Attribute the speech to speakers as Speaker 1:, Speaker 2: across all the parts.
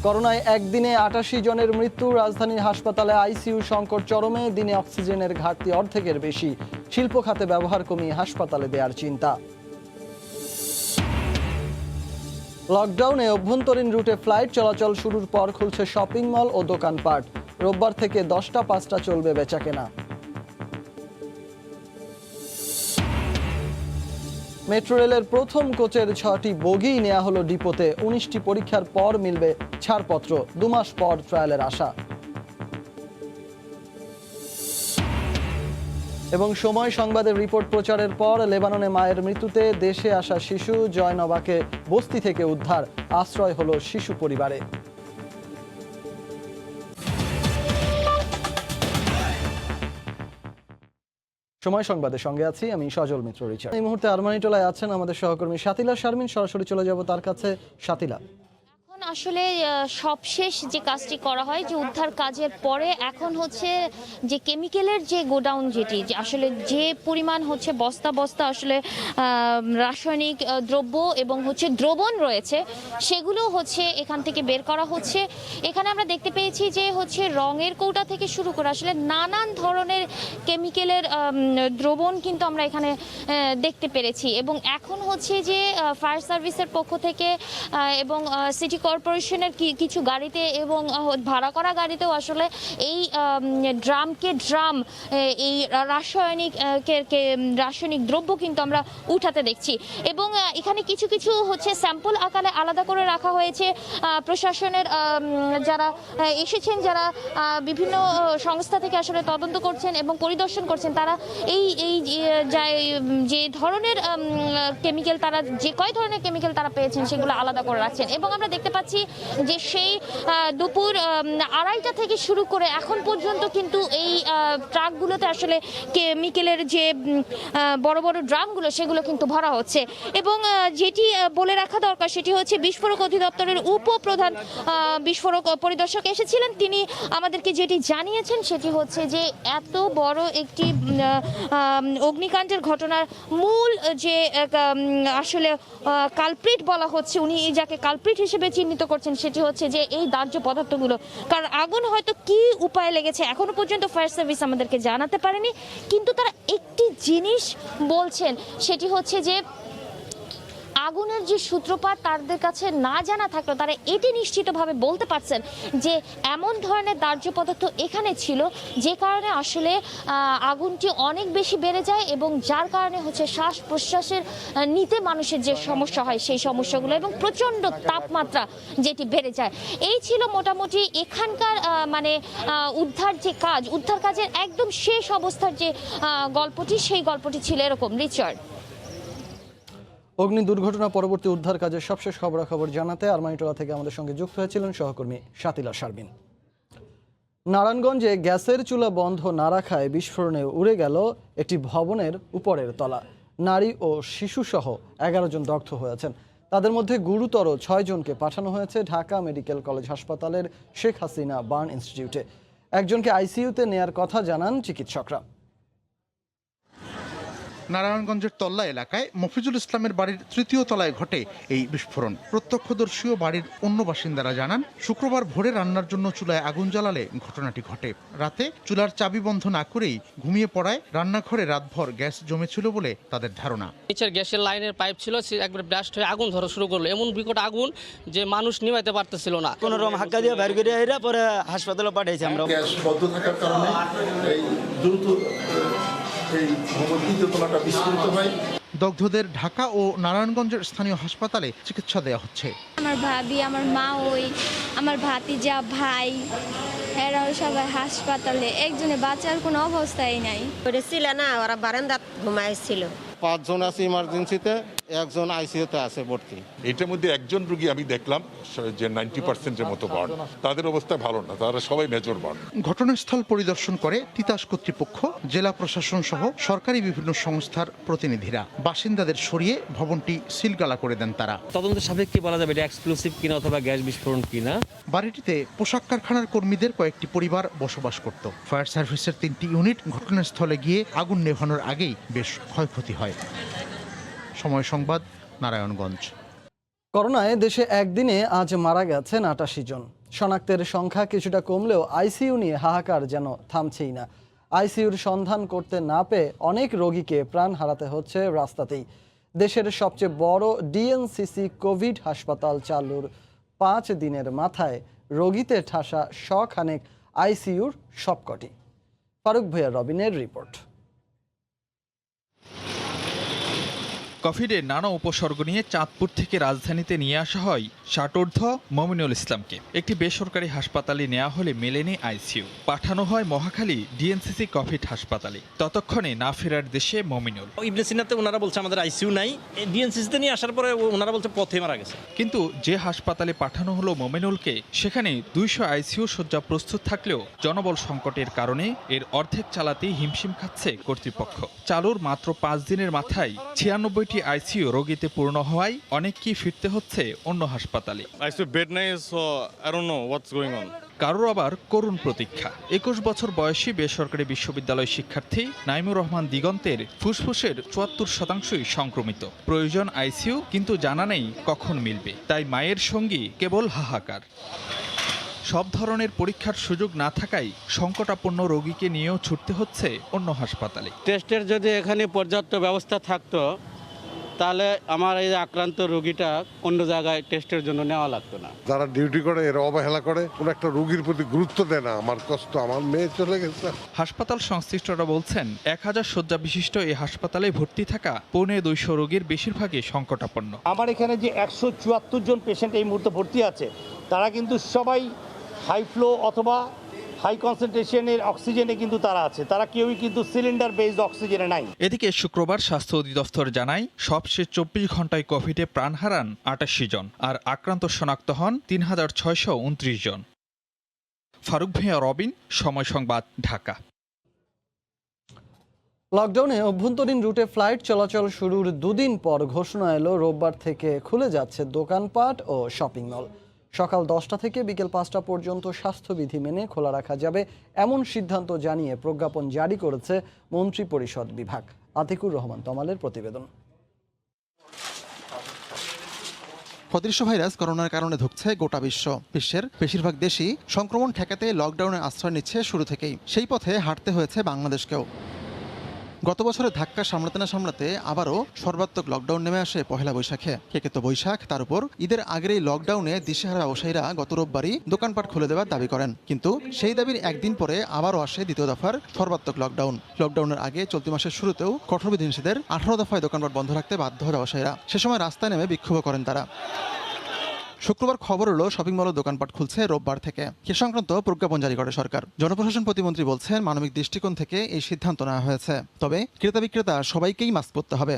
Speaker 1: করোনায় একদিনে ৮৮ জনের মৃত্যু। রাজধানীর হাসপাতালে আইসিইউ সংকট চরমে। দিনে অক্সিজেনের ঘাটতি অর্ধেকের বেশি। শিল্প খাতে ব্যবহার কমিয়ে হাসপাতালে দেওয়ার চিন্তা। লকডাউনে অভ্যন্তরীণ রুটে ফ্লাইট চলাচল শুরুর পর খুলছে শপিং মল ও দোকানপাট। রোববার থেকে ১০টা ৫টা চলবে বেচাকেনা। মেট্রো রেলের প্রথম কোচের ৬টি বগি নেওয়া হলো ডিপোতে। ১৯টি পরীক্ষার পর মিলবে ছাড়পত্র। ২ মাস পর ট্রায়ালের আশা। এবং সময় সংবাদের রিপোর্ট প্রচারের পর লেবাননে মায়ের মৃত্যুতে দেশে আসা শিশু জয়নবাকে বস্তি থেকে উদ্ধার। আশ্রয় হলো শিশু পরিবারে। সময় সংবাদের সঙ্গে আছি আমি সজল মিত্র রিচার্ড। এই মুহূর্তে আরমানিটোলায় আছেন আমাদের সহকর্মী শাতিলা শারমিন। সরাসরি চলে যাব তার কাছে। শাতিলা,
Speaker 2: আসলে সবশেষ যে কাজটি করা হয় যে উদ্ধার কাজের পরে এখন হচ্ছে যে কেমিক্যালের যে গোডাউন যেটি যে আসলে যে পরিমাণ হচ্ছে বস্তা বস্তা আসলে রাসায়নিক দ্রব্য এবং হচ্ছে দ্রবণ রয়েছে সেগুলো হচ্ছে এখান থেকে বের করা হচ্ছে। এখানে আমরা দেখতে পেয়েছি যে হচ্ছে রঙের কৌটা থেকে শুরু করে আসলে নানান ধরনের কেমিক্যালের দ্রবণ কিন্তু আমরা এখানে দেখতে পেরেছি। এবং এখন হচ্ছে যে ফায়ার সার্ভিসের পক্ষ থেকে এবং সিটি কর্পোরেশনের কিছু গাড়িতে এবং ভাড়া করা গাড়িতেও আসলে এই ড্রাম এই রাসায়নিক দ্রব্য কিন্তু আমরা উঠাতে দেখছি। এবং এখানে কিছু কিছু হচ্ছে স্যাম্পল আকারে আলাদা করে রাখা হয়েছে। প্রশাসনের যারা এসেছেন, যারা বিভিন্ন সংস্থা থেকে আসলে তদন্ত করছেন এবং পরিদর্শন করছেন, তারা এই যে ধরনের কেমিক্যাল তারা যে কয় ধরনের কেমিক্যাল তারা পেয়েছেন সেগুলো আলাদা করে রাখছেন। এবং আমরা দেখতে পাচ্ছি যে সেই দুপুর ২:৩০ থেকে শুরু করে এখন পর্যন্ত কিন্তু এই ট্রাকগুলোতে আসলে কেমিক্যালের যে বড় বড় ড্রামগুলো সেগুলো কিন্তু ভরা হচ্ছে। এবং যেটি বলে রাখা দরকার সেটি হচ্ছে বিস্ফোরক অধিদপ্তরের উপপ্রধান বিস্ফোরক পরিদর্শক এসেছিলেন। তিনি আমাদেরকে যেটি জানিয়েছেন সেটি হচ্ছে যে এত বড় একটি অগ্নিকাণ্ডের ঘটনার মূল যে আসলে কালপ্রিট বলা হচ্ছে, উনি যাকে কালপ্রিট হিসেবে চিহ্নিত করছেন সেটি হচ্ছে যে এই দাহ্য পদার্থগুলো। কারণ আগুন হয়তো কি উপায়ে লেগেছে এখনো পর্যন্ত ফায়ার সার্ভিস আমাদেরকে জানাতে পারেনি, কিন্তু তারা একটি জিনিস বলছেন সেটি হচ্ছে যে আগুনের যে সূত্রপাত তাদের কাছে না জানা থাকলেও তারা এটি নিশ্চিতভাবে বলতে পারছেন যে এমন ধরনের দাহ্য পদার্থ এখানে ছিল যে কারণে আসলে আগুনটি অনেক বেশি বেড়ে যায় এবং যার কারণে হচ্ছে শ্বাস প্রশ্বাসের নিতে মানুষের যে সমস্যা হয় সেই সমস্যাগুলো এবং প্রচণ্ড তাপমাত্রা যেটি বেড়ে যায়। এই ছিল মোটামুটি এখানকার উদ্ধার কাজের একদম শেষ অবস্থার যে গল্পটি, সেই গল্পটি ছিল এরকম। রিচার্ড,
Speaker 1: অগ্নি দুর্ঘটনা পরবর্তী উদ্ধার কাজের সবশেষ খবরাখবর জানাতে আরমানিটোলা থেকে আমাদের সঙ্গে যুক্ত হয়েছিলেন সহকর্মী শাতিলা শারমিন। নারায়ণগঞ্জে গ্যাসের চুলা বন্ধ না রাখায় বিস্ফোরণে উড়ে গেল একটি ভবনের উপরের তলা। নারী ও শিশুসহ ১১ জন দগ্ধ হয়েছেন। তাদের মধ্যে গুরুতর ৬ জনকে পাঠানো হয়েছে ঢাকা মেডিকেল কলেজ হাসপাতালের শেখ হাসিনা বার্ন ইনস্টিটিউটে। একজনকে আইসিইউতে নেয়ার কথা জানান চিকিৎসকরা।
Speaker 3: নারায়ণগঞ্জের তল্লা এলাকায় মফিজুল ইসলামের বাড়ির ৩য় তলায় ঘটে এই বিস্ফোরণ। প্রত্যক্ষদর্শী ও বাড়ির অন্য বাসিন্দারা জানান, শুক্রবার ভোরে রান্নার জন্য চুলায় আগুন জ্বালালে ঘটনাটি ঘটে। রাতে চুলার চাবি বন্ধ না করেই ঘুমিয়ে পড়ায় রান্নাঘরে রাতভর গ্যাস জমেছিল বলে তাদের ধারণা।
Speaker 4: নিচের গ্যাসের লাইনের পাইপ ছিল, সে একবার ব্লাস্ট হয়ে আগুন ধরা শুরু করলো। এমন বিকট আগুন যে মানুষ নিভাইতে পারতেছিল না।
Speaker 5: কোনো রকম হাক্কা দিয়ে বের করে এরা পরে হাসপাতালে পাঠিয়েছি আমরা।
Speaker 6: গ্যাস বন্ধ থাকার কারণে এই দ্রুত এই ভবনটি দোতলাটা বিস্ফোরিত হয়।
Speaker 3: দগ্ধদের ঢাকা ও নারায়ণগঞ্জের স্থানীয় হাসপাতালে চিকিৎসা দেওয়া হচ্ছে।
Speaker 7: আমার ভাবি, আমার মা, আমার ভাতিজা, ভাই, এরাও সবাই হাসপাতালে। একজনে বাঁচার কোনো অবস্থাই নাই।
Speaker 8: ওটা ছিল না, ওরা বারান্দাত ঘুমাইছিল।
Speaker 9: ৫ জন আছে ইমার্জেন্সিতে, একজন আইসিইউতে আছে ভর্তি।
Speaker 10: এটার মধ্যে একজন রোগী আমি দেখলাম যে 90%-এর মতো বার্ন। তাদের অবস্থা ভালো না, তারা সবাই মেজর বার্ন।
Speaker 3: ঘটনাস্থল পরিদর্শন করে তিতাস কর্তৃপক্ষ, জেলা প্রশাসন সহ সরকারি বিভিন্ন সংস্থার প্রতিনিধিরা। বাসিন্দাদের সরিয়ে ভবনটি সিলগালা করে দেন তারা।
Speaker 11: তদন্ত সাপেক্ষে বলা যাবে এটা এক্সপ্লোসিভ কিনা অথবা গ্যাস বিস্ফোরণ কিনা।
Speaker 3: বাড়িটিতে পোশাক কারখানার কর্মীদের কয়েকটি পরিবার বসবাস করত। ফায়ার সার্ভিসের 3টি ইউনিট ঘটনাস্থলে গিয়ে আগুন নেভানোর আগেই বেশ ক্ষয়ক্ষতি হয়। সময় সংবাদ, নারায়ণগঞ্জ।
Speaker 1: করোনায় দেশে একদিনে আজ মারা গেছেন ৮৮ জন। শনাক্তের সংখ্যা কিছুটা কমলেও আইসিইউ নিয়ে হাহাকার যেন থামছেই না। আইসিইউর সন্ধান করতে না পেয়ে অনেক রোগীকে প্রাণ হারাতে হচ্ছে রাস্তাতেই। দেশের সবচেয়ে বড় ডিএনসিসি কোভিড হাসপাতাল চালুর ৫ দিনের মাথায় রোগীতে ঠাসা শখানেক আইসিইউর সবকটি। ফারুক ভূঁইয়া রবিনের রিপোর্ট।
Speaker 12: কোভিডের নানা উপসর্গ নিয়ে চাঁদপুর থেকে রাজধানীতে নিয়ে আসা হয় ষাটোর্ধ্ব মমিনুল ইসলামকে। একটি বেসরকারি হাসপাতালে নেওয়া হলে মেলেনি আইসিইউ, পাঠানো হয় মহাখালী ডিএনসিসি কোভিড হাসপাতালে। ততক্ষণে না ফেরার দেশে মমিনুল।
Speaker 5: ইবনে সিনাতে ওনারা বলছে আমাদের আইসিইউ নাই, ডিএনসিসিতে নিয়ে আসার পরে ওনারা বলছে পথে মারা গেছে।
Speaker 12: কিন্তু যে হাসপাতালে পাঠানো হলো মমিনুলকে, সেখানে ২০০ আইসিইউ শয্যা প্রস্তুত থাকলেও জনবল সংকটের কারণে এর অর্ধেক চালাতেই হিমশিম খাচ্ছে কর্তৃপক্ষ। চালুর মাত্র ৫ দিনের মাথায় ৯৬টি আইসিইউ রোগীতে পূর্ণ হওয়ায় অনেককেই ফিরতে হচ্ছে অন্য হাসপাতালে। কারোর আবার করুণ প্রতীক্ষা। ২১ বছর বয়সী বেসরকারি বিশ্ববিদ্যালয় শিক্ষার্থী নাইমুর রহমান দিগন্তের ফুসফুসের ৭৪% সংক্রমিত। প্রয়োজন আইসিইউ, কিন্তু জানা নেই কখন মিলবে। তাই মায়ের সঙ্গী কেবল হাহাকার। সব ধরনের পরীক্ষার সুযোগ না থাকায় সংকটাপন্ন রোগীকে নিয়েও ছুটতে হচ্ছে অন্য হাসপাতালে।
Speaker 5: টেস্টের যদি এখানে পর্যাপ্ত ব্যবস্থা থাকতো তাহলে আমার এই আক্রান্ত রোগীটা অন্য জায়গায় টেস্টের জন্য নেওয়া লাগতো না।
Speaker 9: যারা ডিউটি করে এরা অবহেলা করে, কোনো একটা রোগীর প্রতি গুরুত্ব দেয় না। আমার কষ্ট, আমার মেয়ে চলে গেছে।
Speaker 12: হাসপাতাল সংশ্লিষ্টরা বলছেন ১০০০ শয্যা বিশিষ্ট এই হাসপাতালে ভর্তি থাকা ২৫০ রোগীর বেশিরভাগই সংকটাপন্ন।
Speaker 5: আমার এখানে যে ১৭৪ জন পেশেন্ট এই মুহূর্তে ভর্তি আছে, তারা কিন্তু সবাই হাই ফ্লো অথবা হাই কনসেন্ট্রেশনের অক্সিজেনে কিন্তু তারা আছে, তারা কেউই কিন্তু সিলিন্ডার বেসড অক্সিজেনে নাই।
Speaker 12: এদিকে শুক্রবার স্বাস্থ্য অধিদপ্তর জানায় সবশেষ ২৪ ঘন্টায় কোভিডে প্রাণ হারান ৮৮ জন, আর আক্রান্ত শনাক্ত হন ৩৬২৯ জন। ফারুক ভূঁইয়া রবিন, সময় সংবাদ, ঢাকা।
Speaker 1: লকডাউনে অভ্যন্তরীণ রুটে ফ্লাইট চলাচল শুরুর ২ দিন পর ঘোষণা এলো রোববার থেকে খুলে যাচ্ছে দোকানপাট ও শপিং মল। সকাল ১০টা থেকে বিকেল ৫টা পর্যন্ত স্বাস্থ্যবিধি মেনে খোলা রাখা যাবে, এমন সিদ্ধান্ত জানিয়ে প্রজ্ঞাপন জারি করেছে মন্ত্রিপরিষদ বিভাগ। আতিকুর রহমান তমালের প্রতিবেদন।
Speaker 13: অদৃশ্য ভাইরাস করোনার কারণে ধুঁকছে গোটা বিশ্ব। বিশ্বের বেশিরভাগ দেশই সংক্রমণ ঠেকাতে লকডাউনের আশ্রয় নিচ্ছে শুরু থেকেই। সেই পথে হাঁটতে হয়েছে বাংলাদেশকেও। গত বছরের ধাক্কা সামলাতে না সামলাতে আবারও সর্বাত্মক লকডাউন নেমে আসে পহেলা বৈশাখে। কেকে তো বৈশাখ, তার উপর ঈদের আগের এই লকডাউনে দিশেহারা ব্যবসায়ীরা গত রোববারই দোকানপাট খুলে দেওয়ার দাবি করেন। কিন্তু সেই দাবির একদিন পরে আবারও আসে দ্বিতীয় দফার সর্বাত্মক লকডাউন। লকডাউনের আগে চলতি মাসের শুরুতেও কঠোর বিধিনিষেধের ১৮ দফায় দোকানপাট বন্ধ রাখতে বাধ্য হয় ব্যবসায়ীরা। সে সময় রাস্তায় নেমে বিক্ষোভ করেন তারা। শুক্রবার খবর হলো শপিং মলের দোকানপাট খুলছে রোববার থেকে। এ সংক্রান্ত প্রজ্ঞাপন জারি করে সরকার। জনপ্রশাসন প্রতিমন্ত্রী বলছেন মানবিক দৃষ্টিকোণ থেকে এই সিদ্ধান্ত নেওয়া হয়েছে। তবে ক্রেতা বিক্রেতা সবাইকেই মাস্ক পরতে হবে।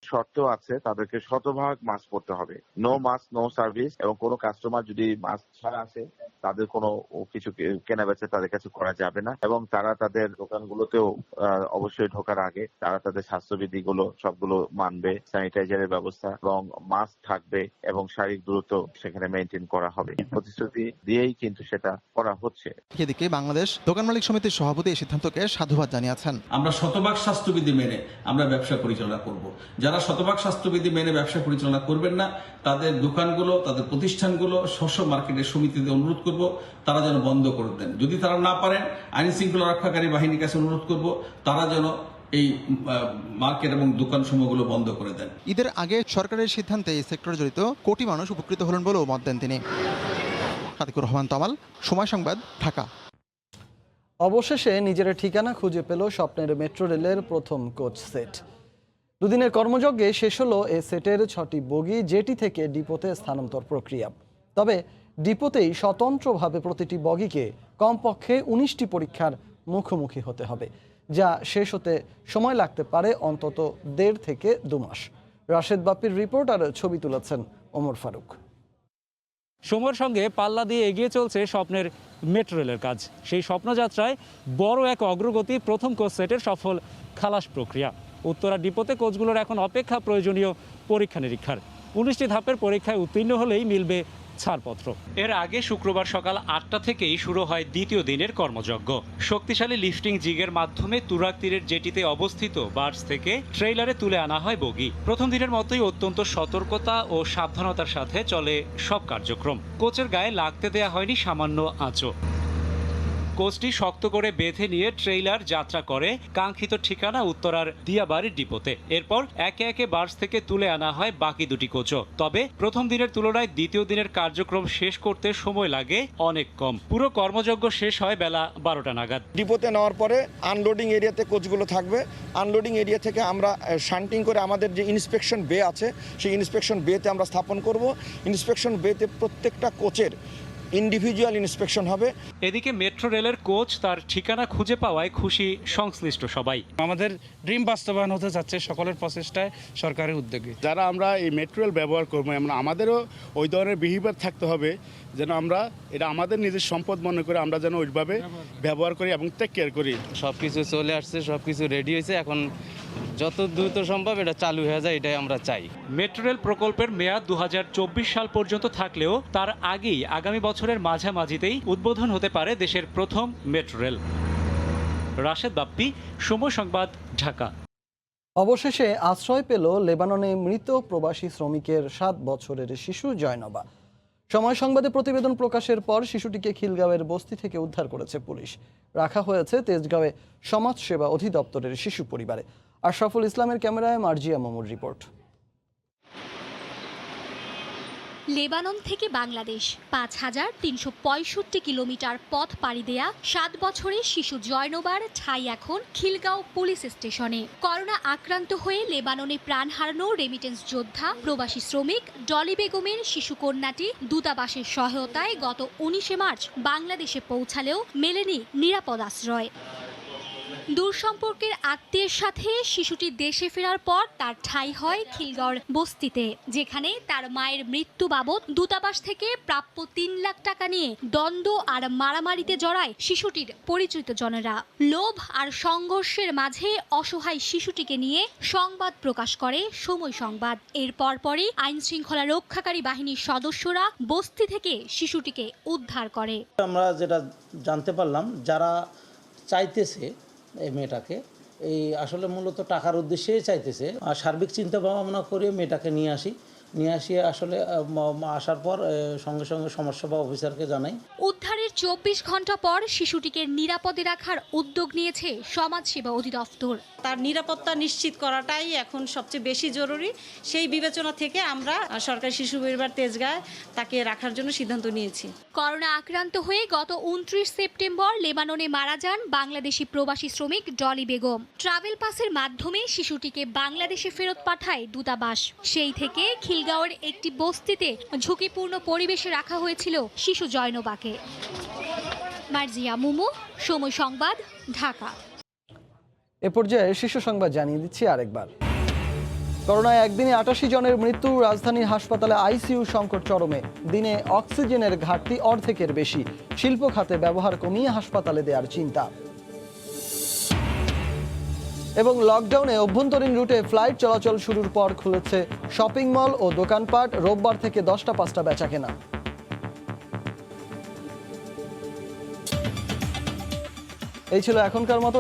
Speaker 14: শর্ত আছে, তাদেরকে শতভাগ মাস্ক পরতে হবে। No mask no service. এবং কোনো কাস্টমার যদি মাস্ক ছাড়া আসে, তাদের কোনো কিছু কেনা বেচা তাদের কাছে করা যাবে না। এবং তারা তাদের দোকানগুলোতেও অবশ্যই ঢোকার আগে তারা তাদের স্বাস্থ্যবিধি গুলো সবগুলো মানবে। স্যানিটাইজারের ব্যবস্থা এবং মাস্ক থাকবে এবং শারীরিক দূরত্ব সেখানে মেনটেন করা হবে। প্রতিশ্রুতি দিয়েই কিন্তু সেটা করা হচ্ছে।
Speaker 13: এদিকে বাংলাদেশ দোকান মালিক সমিতির সভাপতি এই সিদ্ধান্তকে সাধুবাদ জানিয়েছেন।
Speaker 15: আমরা শতভাগ স্বাস্থ্যবিধি মেনে আমরা ব্যবসা পরিচালনা করব। যারা শতভাগ স্বাস্থ্যবিধি মেনে ব্যবসা পরিচালনা করবেন না, তাদের দোকানগুলো, তাদের প্রতিষ্ঠানগুলো স্ব মার্কেটের সমিতিতে অনুরোধ করব তারা যেন বন্ধ করে দেন। যদি তারা না পারেন, আইন শৃঙ্খলা রক্ষাকারী বাহিনীর কাছে অনুরোধ করব তারা যেন এই মার্কেট এবং দোকান সমূহগুলো বন্ধ করে দেন।
Speaker 13: ঈদের আগে সরকারের সিদ্ধান্তে এই সেক্টরে জড়িত কোটি মানুষ উপকৃত হলেন বলেও মত দেন তিনি। আতিকুর রহমান তমাল, সময় সংবাদ, ঢাকা।
Speaker 1: অবশেষে নিজের ঠিকানা খুঁজে পেল স্বপ্নের মেট্রো রেলের প্রথম কোচ সেট। দুদিনের কর্মযজ্ঞে শেষ হলো এ সেটের 6টি বগি, যেটি থেকে ডিপোতে স্থানান্তর প্রক্রিয়া। তবে ডিপোতেই স্বতন্ত্রভাবে প্রতিটি বগিকে কমপক্ষে 19টি পরীক্ষার মুখোমুখি হতে হবে, যা শেষ হতে সময় লাগতে পারে অন্তত 1.5 থেকে 2 মাস। রাশেদ বাপ্পির রিপোর্ট আর ছবি তুলেছেন ওমর ফারুক।
Speaker 16: সময়ের সঙ্গে পাল্লা দিয়ে এগিয়ে চলছে স্বপ্নের মেট্রো রেলের কাজ। সেই স্বপ্নযাত্রায় বড় এক অগ্রগতি প্রথম কোচ সেটের সফল খালাস প্রক্রিয়া। উত্তরা ডিপোতে কোচগুলোর এখন অপেক্ষা প্রয়োজনীয় পরীক্ষা নিরীক্ষার। 19টি ধাপের পরীক্ষায় উত্তীর্ণ হলেই মিলবে ছাড়পত্র। এর আগে শুক্রবার সকাল 8টা থেকেই শুরু হয় দ্বিতীয় দিনের কর্মযজ্ঞ। শক্তিশালী লিফটিং জিগের মাধ্যমে তুরাগ তীরের জেটিতে অবস্থিত বার্জ থেকে ট্রেইলারে তুলে আনা হয় বগি। প্রথম দিনের মতোই অত্যন্ত সতর্কতা ও সাবধানতার সাথে চলে সব কার্যক্রম। কোচের গায়ে লাগতে দেয়া হয়নি সামান্য আঁচও। কোচটি শক্ত করে বেঁধে নিয়ে ট্রেইলার যাত্রা করে কাঙ্ক্ষিত ঠিকানা উত্তরার দিয়াবাড়ির ডিপোতে। এরপর একে একে বার্জ থেকে তুলে আনা হয় বাকি দুটি কোচও। তবে প্রথম দিনের তুলনায় দ্বিতীয় দিনের কার্যক্রম শেষ করতে সময় লাগে অনেক কম। পুরো কর্মযজ্ঞ শেষ হয় বেলা 12টা নাগাদ।
Speaker 17: ডিপোতে নেওয়ার পরে আনলোডিং এরিয়াতে কোচগুলো থাকবে। আনলোডিং এরিয়া থেকে আমরা শান্টিং করে আমাদের যে ইন্সপেকশন বে আছে সেই ইন্সপেকশন বেতে আমরা স্থাপন করব। ইন্সপেকশন বেতে প্রত্যেকটা কোচের ইন্ডিভিজুয়াল ইন্সপেকশন হবে।
Speaker 16: এদিকে মেট্রো রেলের কোচ তার ঠিকানা খুঁজে পাওয়ায় খুশি সংশ্লিষ্ট সবাই।
Speaker 18: আমাদের ড্রিম বাস্তবায়ন হতে যাচ্ছে সকলের প্রচেষ্টায়, সরকারের উদ্যোগে।
Speaker 5: যারা আমরা এই মেট্রো রেল ব্যবহার করবো আমাদেরও ওই ধরনের বিহেভিয়ার থাকতে হবে যেন আমরা এটা আমাদের নিজের সম্পদ মনে করে আমরা যেন ওইভাবে ব্যবহার করি এবং টেক কেয়ার করি।
Speaker 18: সব কিছু চলে আসছে, সব কিছু রেডি হয়েছে, এখন যত দ্রুত সম্ভব এটা চালু হয়ে যায় এটাই আমরা চাই।
Speaker 16: মেট্রো রেল প্রকল্পের মেয়াদ 2024 সাল পর্যন্ত থাকলেও তার আগেই আগামী বছরের মাঝামাঝিতেই উদ্বোধন হতে পারে দেশের প্রথম মেট্রো রেল। রাশেদ বাপ্পি, সময় সংবাদ, ঢাকা।
Speaker 1: অবশেষে আশ্রয় পেল লেবাননে মৃত প্রবাসী শ্রমিকের 7 বছরের শিশু জয়নবা। সময় সংবাদে প্রতিবেদন প্রকাশের পর শিশুটিকে খিলগাঁওয়ের বস্তি থেকে উদ্ধার করেছে পুলিশ। রাখা হয়েছে তেজগাঁওয়ে সমাজসেবা অধিদপ্তরের শিশু পরিবারে। আশরাফুল ইসলামের ক্যামেরায় মার্জিয়া মোমুর রিপোর্ট।
Speaker 19: লেবানন থেকে বাংলাদেশ 5365 কিলোমিটার পথ পাড়ি দেয়া 7 বছরের শিশু জয়নবার ঠাঁই এখন খিলগাঁও পুলিশ স্টেশনে। করোনা আক্রান্ত হয়ে লেবাননে প্রাণ হারানো রেমিটেন্স যোদ্ধা প্রবাসী শ্রমিক ডলি বেগমের শিশু কন্যাটি দূতাবাসের সহায়তায় গত 19 মার্চ বাংলাদেশে পৌঁছালেও মেলেনি নিরাপদ আশ্রয়। দূর সম্পর্কের আত্মীয়ের সাথে শিশুটি দেশে ফেরার পর তার ঠাঁই হয় খিলগাঁওর বস্তিতে, যেখানে তার মায়ের মৃত্যু বাবদ দূতাবাস থেকে প্রাপ্য 3 লাখ টাকা নিয়ে দ্বন্দ্ব আর মারামারিতে জড়ায় শিশুটির পরিচিতজনেরা। লোভ আর সংঘর্ষের মাঝে অসহায় শিশুটিকে নিয়ে সংবাদ প্রকাশ করে সময় সংবাদ। এর পরপরই আইন শৃঙ্খলা রক্ষাকারী বাহিনীর সদস্যরা বস্তি থেকে শিশুটিকে উদ্ধার করে।
Speaker 20: আমরা যেটা জানতে পারলাম, যারা চাইতেছে এই মেয়েটাকে, এই আসলে মূলত টাকার উদ্দেশ্যেই চাইতেছে। আর সার্বিক চিন্তা ভাবনা করে মেয়েটাকে নিয়ে আসিয়ে আসলে আসার পর সঙ্গে সঙ্গে সমাজসেবা অফিসারকে জানাই।
Speaker 19: উদ্ধারের 24 ঘন্টা পর শিশুটিকে নিরাপদে রাখার উদ্যোগ নিয়েছে সমাজসেবা অধিদপ্তর।
Speaker 21: তার নিরাপত্তা নিশ্চিত করাটাই এখন সবচেয়ে বেশি জরুরি। সেই বিবেচনা থেকে আমরা সরকারি শিশু পরিবার তেজগাঁয় তাকে রাখার জন্য সিদ্ধান্ত নিয়েছি।
Speaker 19: করোনা আক্রান্ত হয়ে গত 29 সেপ্টেম্বর লেবাননে মারা যান বাংলাদেশি প্রবাসী শ্রমিক ডলি বেগম। ট্রাভেল পাসের মাধ্যমে শিশুটিকে বাংলাদেশে ফেরত পাঠায় দূতাবাস। সেই থেকে খিলগাঁওয়ের একটি বস্তিতে ঝুঁকিপূর্ণ পরিবেশে রাখা হয়েছিল শিশু জয়নবাকে। মার্জিয়া মুমু, সময় সংবাদ, ঢাকা।
Speaker 1: এ পর্যায়ে শীর্ষ সংবাদ জানিয়ে দিচ্ছি আরেকবার। করোনায় একদিনে 88 জনের মৃত্যু। রাজধানীর হাসপাতালে আইসিইউ সংকট চরমে। দিনে অক্সিজেনের ঘাটতি অর্ধেকের বেশি। শিল্প খাতে ব্যবহার কমিয়ে হাসপাতালে দেওয়ার চিন্তা। এবং লকডাউনে অভ্যন্তরীণ রুটে ফ্লাইট চলাচল শুরুর পর খুলেছে শপিং মল ও দোকানপাট। রোববার থেকে 10টা 5টা বেচাকেনা। এই ছিল এখনকার মতো।